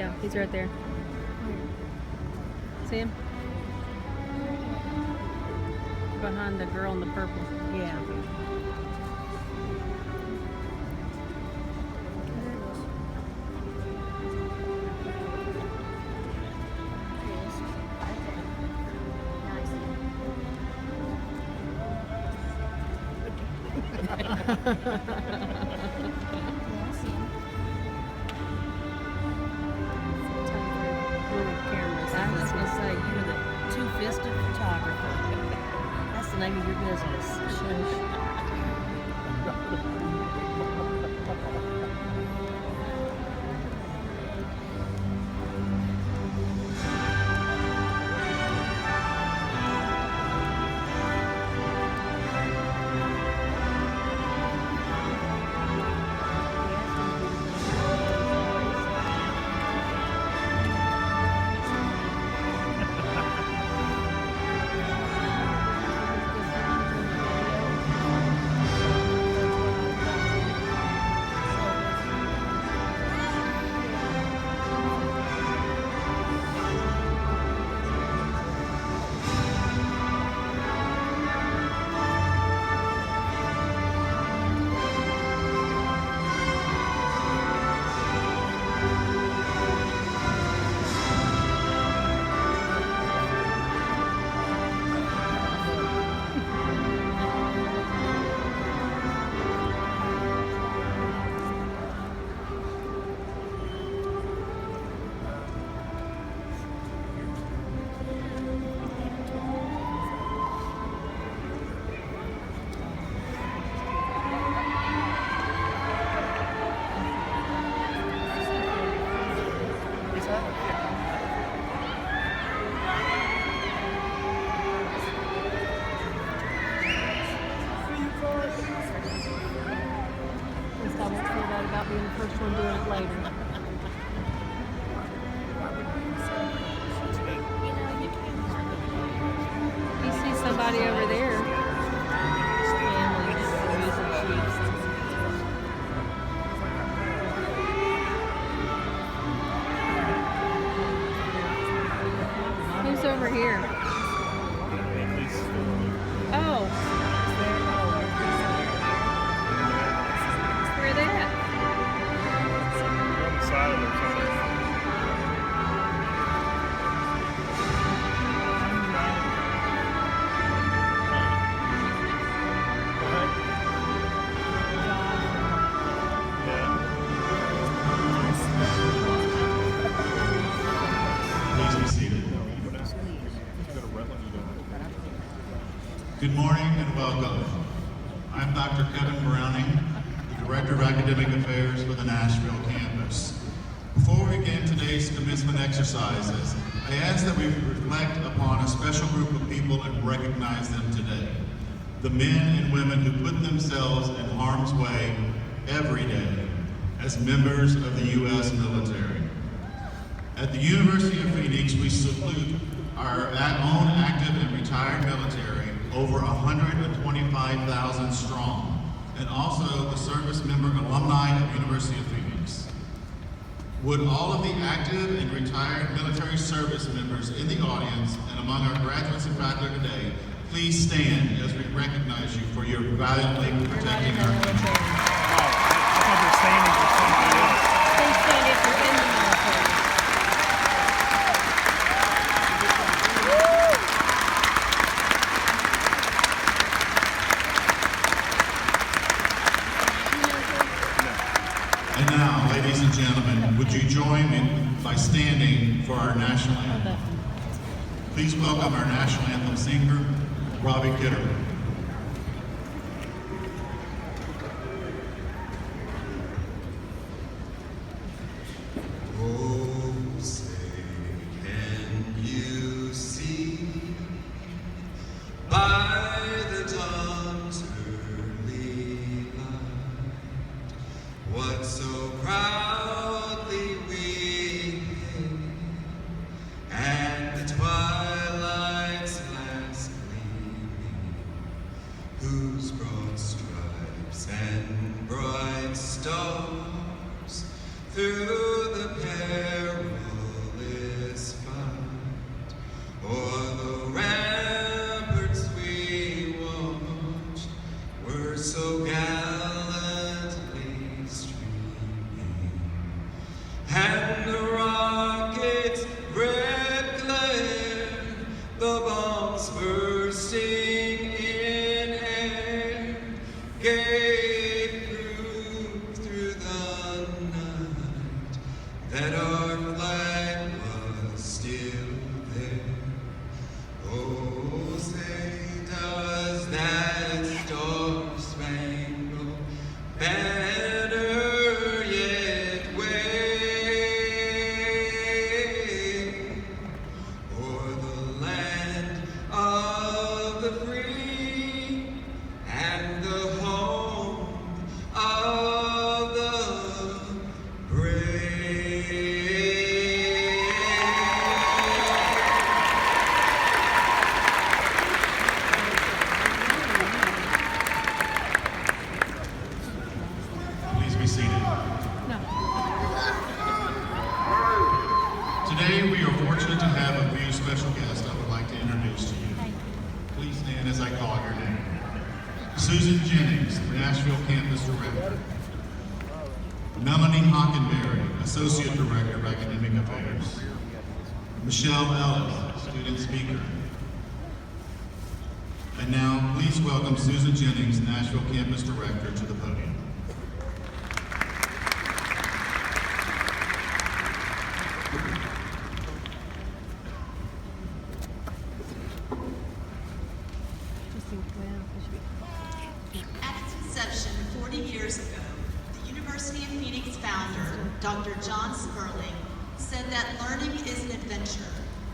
Yeah, he's right there. See him? Behind the girl in the purple. Yeah. I was going to say, you're the two-fisted photographer. That's the name of your business. About being the first one doing it later. You see somebody over there. Who's over here? Oh. Where are they at? Side of it or something. Please be seated. Good morning and welcome. I'm Dr. Kevin Browning, the Director of Academic Affairs for the Nashville campus. Before we begin today's commencement exercises, I ask that we reflect upon a special group of people and recognize them today. The men and women who put themselves in harm's way every day as members of the U.S. military. At the University of Phoenix, we salute our own active and retired military, over 125,000 strong, and also the service member alumni of University of Phoenix. Would all of the active and retired military service members in the audience and among our graduates and faculty today, please stand as we recognize you for your valiantly protecting our country. I thought they were standing for somebody else. Please stand if you're in the military. And now, ladies and gentlemen, would you join me by standing for our national anthem? Please welcome our national anthem singer, Robbie Kidder. Oh, say, can you see by the dawn's early light what so proudly we hailed, and the twilight's last gleaming, whose broad stripes and bright stars through the perilous Susan Jennings, Nashville Campus Director. Melanie Hockenberry, Associate Director of Academic Affairs. Michelle Ellis, Student Speaker. And now, please welcome Susan Jennings, Nashville Campus Director, to the podium. At its inception 40 years ago, the University of Phoenix founder, Dr. John Sperling, said that learning is an adventure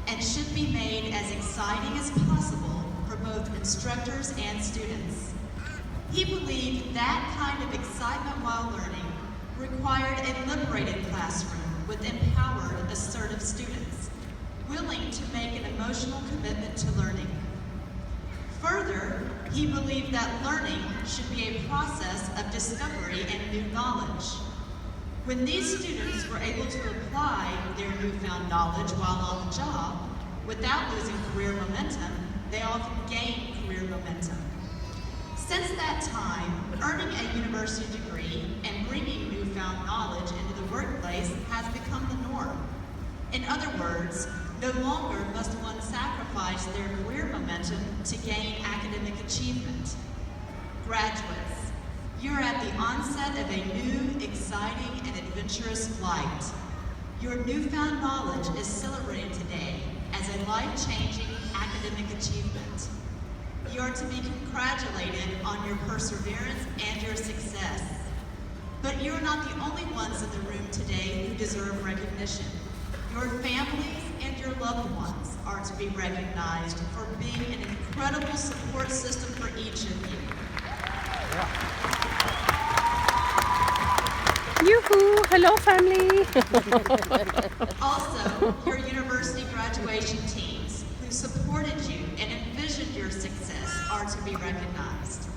and should be made as exciting as possible for both instructors and students. He believed that kind of excitement while learning required a liberated classroom with empowered, assertive students, willing to make an emotional commitment to learning. Further, he believed that learning should be a process of discovery and new knowledge. When these students were able to apply their newfound knowledge while on the job, without losing career momentum, they often gained career momentum. Since that time, earning a university degree and bringing newfound knowledge into the workplace has become the norm. In other words, no longer must one sacrifice their career momentum to gain academic achievement. Graduates, you're at the onset of a new, exciting, and adventurous flight. Your newfound knowledge is celebrated today as a life-changing academic achievement. You are to be congratulated on your perseverance and your success. But you're not the only ones in the room today who deserve recognition. Your families and your loved ones are to be recognized for being an incredible support system for each of you. Yoo-hoo! Hello, family! Also, your university graduation teams who supported you and envisioned your success are to be recognized.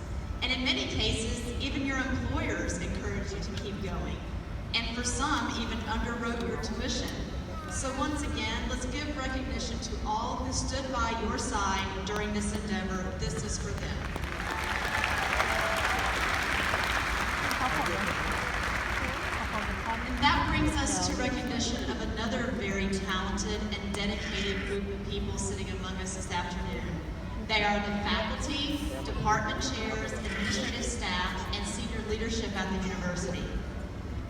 And in many cases, even your employers encourage you to keep going. And for some, even underwrote your tuition. So once again, let's give recognition to all who stood by your side during this endeavor. This is for them. And that brings us to recognition of another very talented and dedicated group of people sitting among us this afternoon. They are the faculty, department chairs, administrative staff, and senior leadership at the university.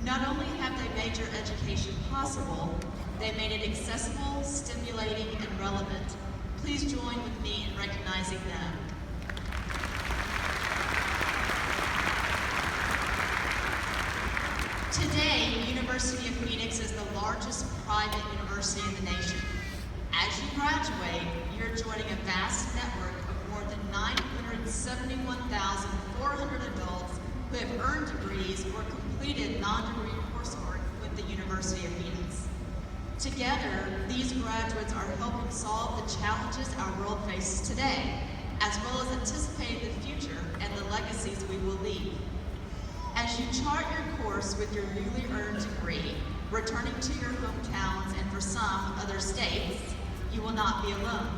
Not only have they made your education possible, they made it accessible, stimulating, and relevant. Please join with me in recognizing them. Today, the University of Phoenix is the largest private university in the nation. As you graduate, you're joining a vast network of more than 971,400 adults who have earned degrees or completed non-degree coursework with the University of Phoenix. Together, these graduates are helping solve the challenges our world faces today, as well as anticipating the future and the legacies we will leave. As you chart your course with your newly earned degree, returning to your hometowns and for some other states, you will not be alone.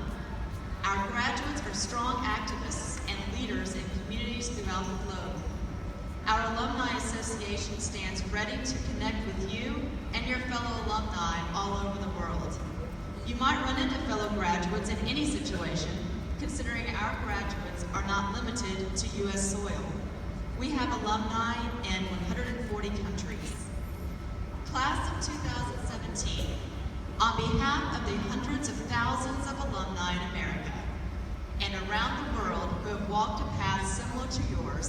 Our graduates are strong activists and leaders in communities throughout the globe. Our Alumni Association stands ready to connect with you and your fellow alumni all over the world. You might run into fellow graduates in any situation, considering our graduates are not limited to U.S. soil. We have alumni in 140 countries. Class of 2017, on behalf of the hundreds of thousands of alumni in America and around the world who have walked a path similar to yours,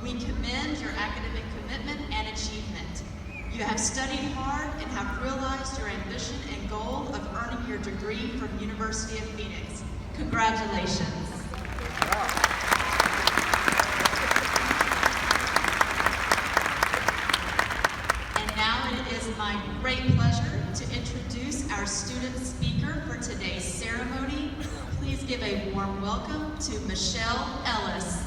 we commend your academic commitment and achievement. You have studied hard and have realized your ambition and goal of earning your degree from University of Phoenix. Congratulations. And now it is my great pleasure to introduce our student speaker for today's ceremony. Please give a warm welcome to Michelle Ellis.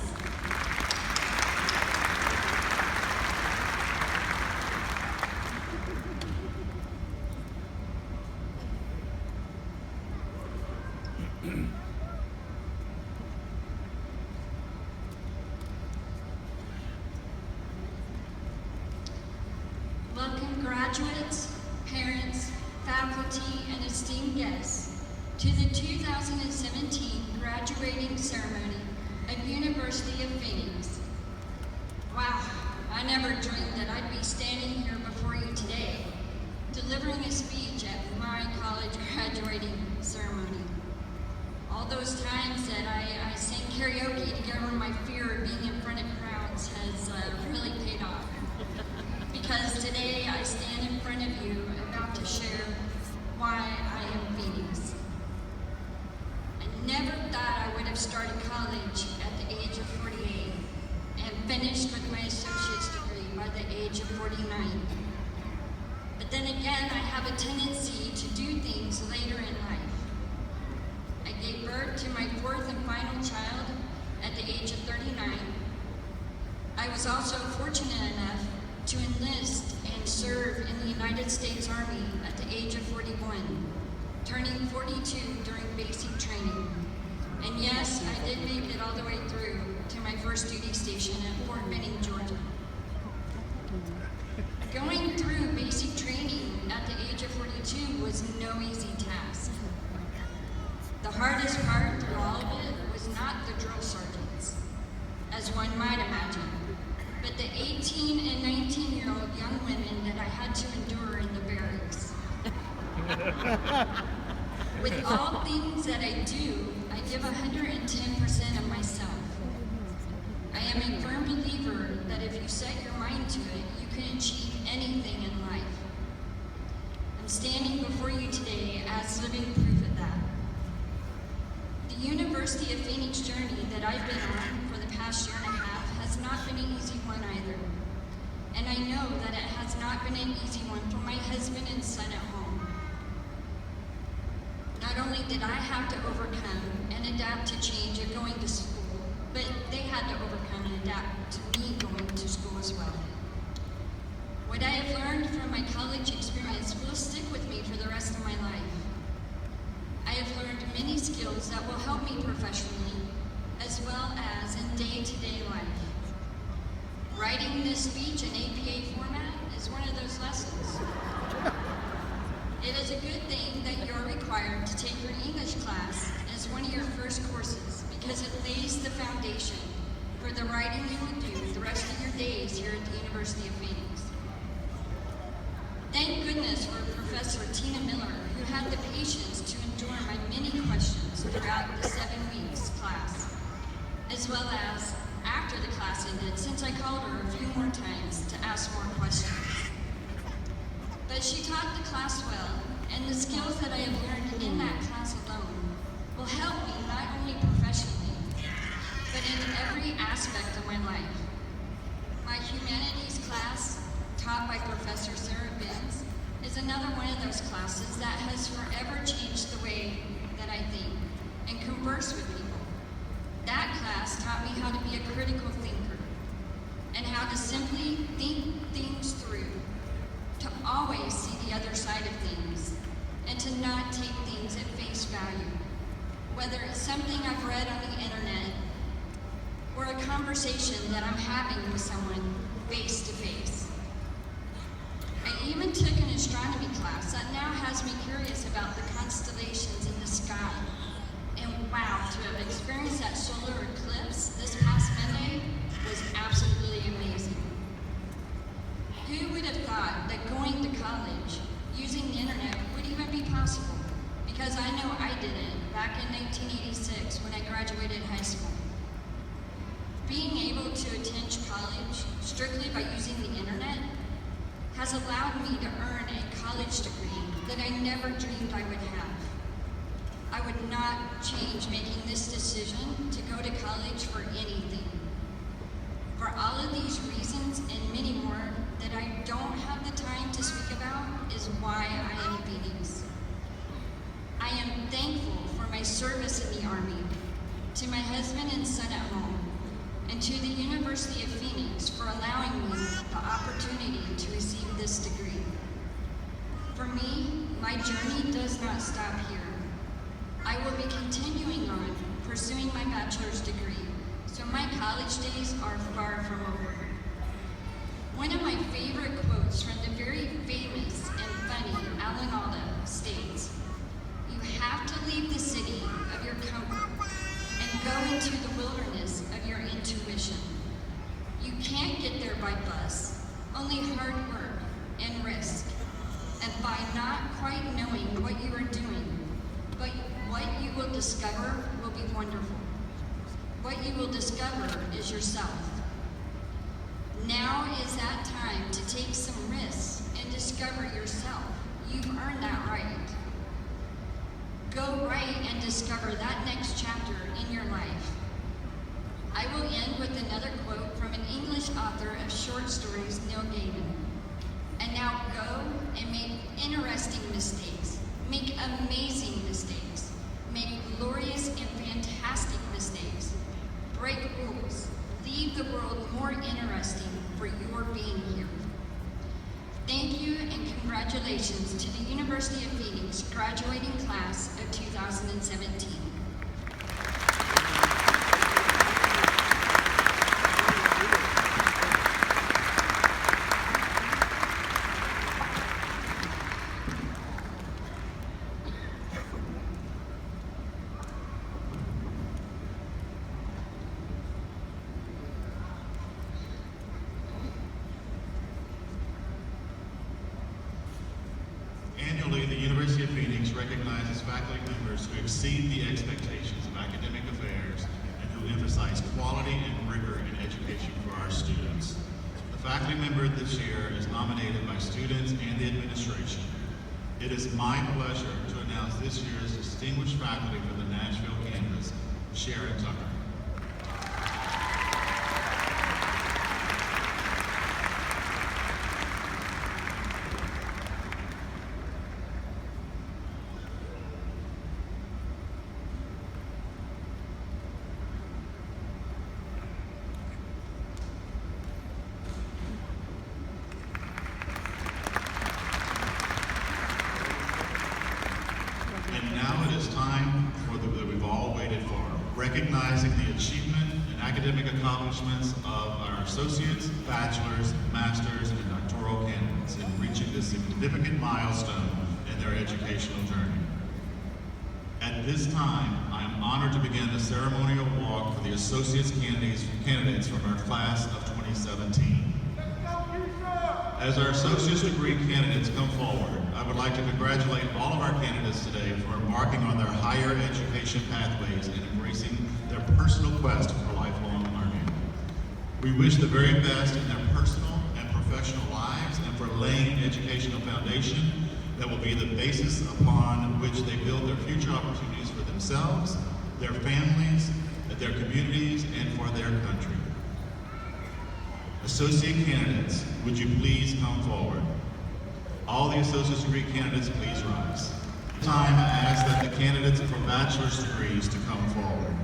graduates, parents, faculty, and esteemed guests, to the 2017 graduating ceremony at University of Phoenix. Wow, I never dreamed that I'd be standing here before you today, delivering a speech at my college graduating ceremony. All those times that I sang karaoke to get over my fear of being in front of crowds has really paid off. Because today I stand in front of you about to share why I am Phoenix. I never thought I would have started college at the age of 48 and finished with my associate's degree by the age of 49. But then again, I have a tendency to do things later in life. I gave birth to my fourth and final child at the age of 39. I was also fortunate enough to enlist and serve in the United States Army at the age of 41, turning 42 during basic training. And yes, I did make it all the way through to my first duty station at Fort Benning, Georgia. Going through basic training at the age of 42 was no easy task. The hardest part through all of it was not the drill sergeants, as one might imagine, but the 18 and 19-year-old young women that I had to endure in the barracks. With all things that I do, I give 110% of myself. I am a firm believer that if you set your mind to it, you can achieve anything in life. I'm standing before you today as living proof of that. The University of Phoenix journey that I've been on for the past year and a half has not been an easy one either. And I know that it has not been an easy one for my husband and son at home. Not only did I have to overcome and adapt to change of going to school, but they had to overcome and adapt to me going to school as well. What I have learned from my college experience will stick with me for the rest of my life. I have learned many skills that will help me professionally, as well as in day-to-day life. Writing this speech in APA format is one of those lessons. It is a good thing that you're required to take your English class as one of your first courses because it lays the foundation for the writing you will do the rest of your days here at the University of Phoenix. Thank goodness for Professor Tina Miller, who had the patience to endure my many questions throughout the 7 weeks class, as well as after the class ended, since I called her a few more times to ask more questions. But she taught the class well, and the skills that I have learned in that class alone will help me not only professionally, but in every aspect of my life. My humanities class, taught by Professor Sarah Benz, is another one of those classes that has forever changed the way that I think and converse with people. That class taught me how to be a critical thinker and how to simply think things through, to always see the other side of things, and to not take things at face value, whether it's something I've read on the internet or a conversation that I'm having with someone face to face. I even took an astronomy class that now has me curious about the constellations in the sky. And wow, to have experienced that solar eclipse this past Monday was absolutely amazing. Who would have thought that going to college using the internet would even be possible? Because I know I didn't back in 1986 when I graduated high school. Being able to attend college strictly by using the internet has allowed me to earn a college degree that I never dreamed I would have. I would not change making this decision to go to college for anything. For all of these reasons and many more that I don't have the time to speak about is why I am Phoenix. I am thankful for my service in the Army, to my husband and son at home, and to the University of Phoenix for allowing me the opportunity to receive this degree. For me, my journey does not stop here. I will be continuing on pursuing my bachelor's degree, so my college days are far from over. One of my favorite quotes from the very famous can't get there by bus, only hard work and risk. And by not quite knowing what you are doing, but what you will discover will be wonderful. What you will discover is yourself. Now is that time to take some risks and discover yourself. You've earned that right. Go right and discover that next chapter in your life. I will end with another quote from an English author of short stories, Neil Gaiman. And now go and make interesting mistakes, make amazing mistakes, make glorious and fantastic mistakes, break rules, leave the world more interesting for your being here. Thank you and congratulations to the University of Phoenix graduating class of 2017. Annually, the University of Phoenix recognizes faculty members who exceed the expectations of academic affairs and who emphasize quality and rigor in education for our students. The faculty member this year is nominated by students and the administration. It is my pleasure to announce this year's distinguished faculty for the Nashville campus, Sharon Tucker. Recognizing the achievement and academic accomplishments of our associates, bachelor's, master's, and doctoral candidates in reaching this significant milestone in their educational journey. At this time, I am honored to begin the ceremonial walk for the associates candidates from our class of 2017. As our associate's degree candidates come forward, I would like to congratulate all of our candidates today for embarking on their higher education pathways and embracing their personal quest for lifelong learning. We wish the very best in their personal and professional lives and for laying an educational foundation that will be the basis upon which they build their future opportunities for themselves, their families, their communities, and for their country. Associate candidates, would you please come forward? All the associate's degree candidates, please rise. Time I ask that the candidates for bachelor's degrees to come forward.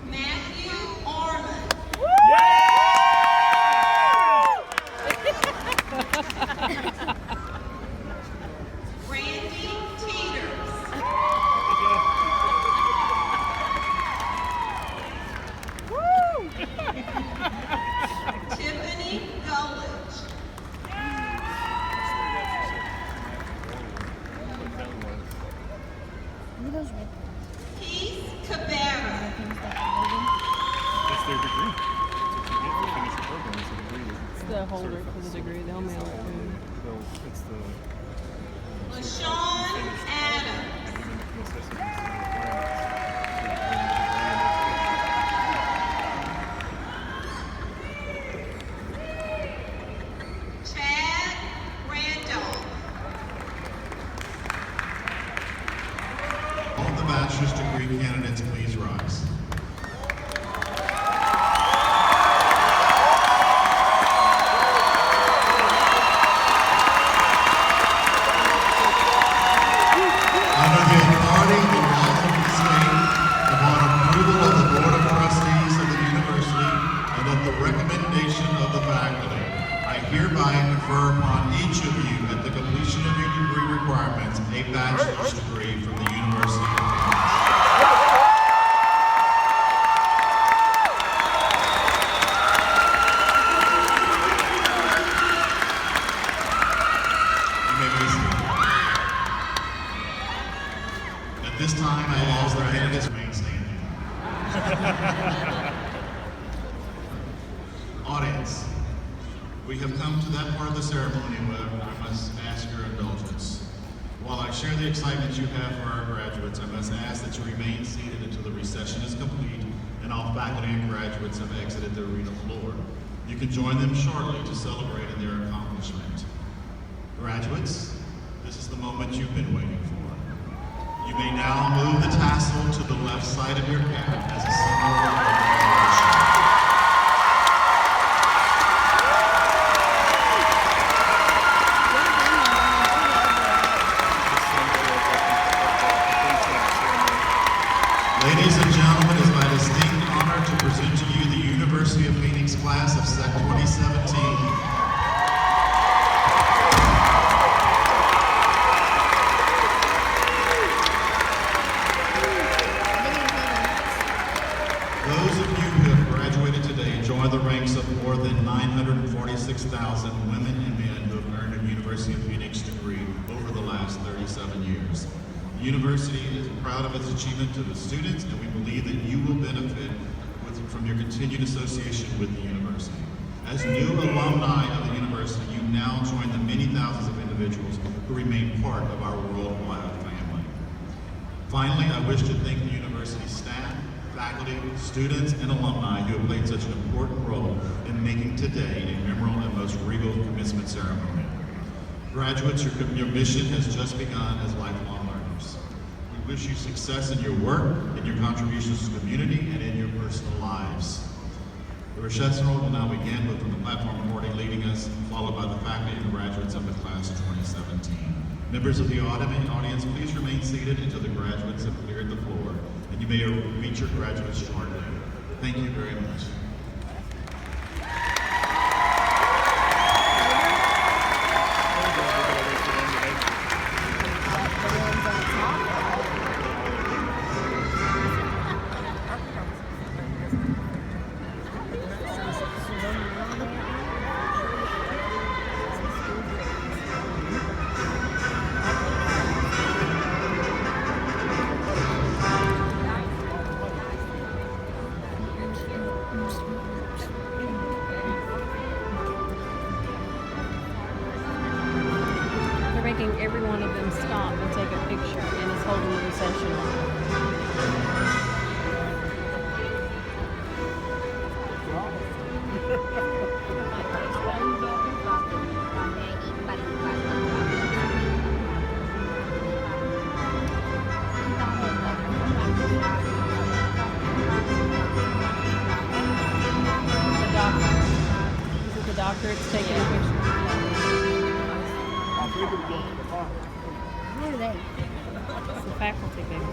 Matthew Orman. their degree. That's what you get for finishing your program. It's a degree. It's the holder for the degree. They'll mail it to you. It's the LaShawn Adams. Chad Randolph. All of the bachelor's degree candidates, please rise. Under the authority and laws of the state, upon approval of the Board of Trustees of the university, and at the recommendation of the faculty, I hereby confer upon each of you, at the completion of your degree requirements, a bachelor's degree from the University of Phoenix. You may be seated. At this time, I ask the candidates remain standing. Audience, we have come to that part of the ceremony where I must ask your indulgence. While I share the excitement you have for our graduates, I must ask that you remain seated until the recession is complete and all faculty and graduates have exited the arena floor. You can join them shortly to celebrate in their accomplishment. Graduates, this is the moment you've been waiting for. You may now move the tassel to the left side of your cap as a symbol of recognition. Ladies and gentlemen, it is my distinct honor to present to you the University of Phoenix class of 2017. Those of you who have graduated today join the ranks of more than 946,000 women and men who have earned a University of Phoenix degree over the last 37 years. The university is proud of its achievement to the students, and we believe that you will benefit from your continued association with the university. As new alumni of the university, you now join the many thousands of individuals who remain part of our worldwide family. Finally, I wish to thank the university staff, faculty, students, and alumni who have played such an important role in making today a memorable and most regal commencement ceremony. Graduates, your mission has just begun as lifelong learners. We wish you success in your work, in your contributions to the community, and in your personal lives. The reception will now begin with, from the platform already leading us, followed by the faculty and graduates of the class of 2017. Members of the audience, please remain seated until the graduates have cleared the floor, and you may meet your graduates shortly. Thank you very much. Every one of them stop and take a picture, and it's holding the recession on. The doctorate's taking a picture. Who are they? It's the faculty thing.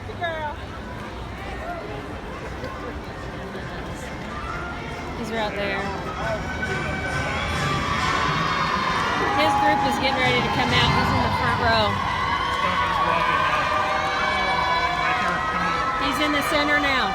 He's right there. His group is getting ready to come out. He's in the front row. Duncan's walking now. Right here, coming. He's in the center now.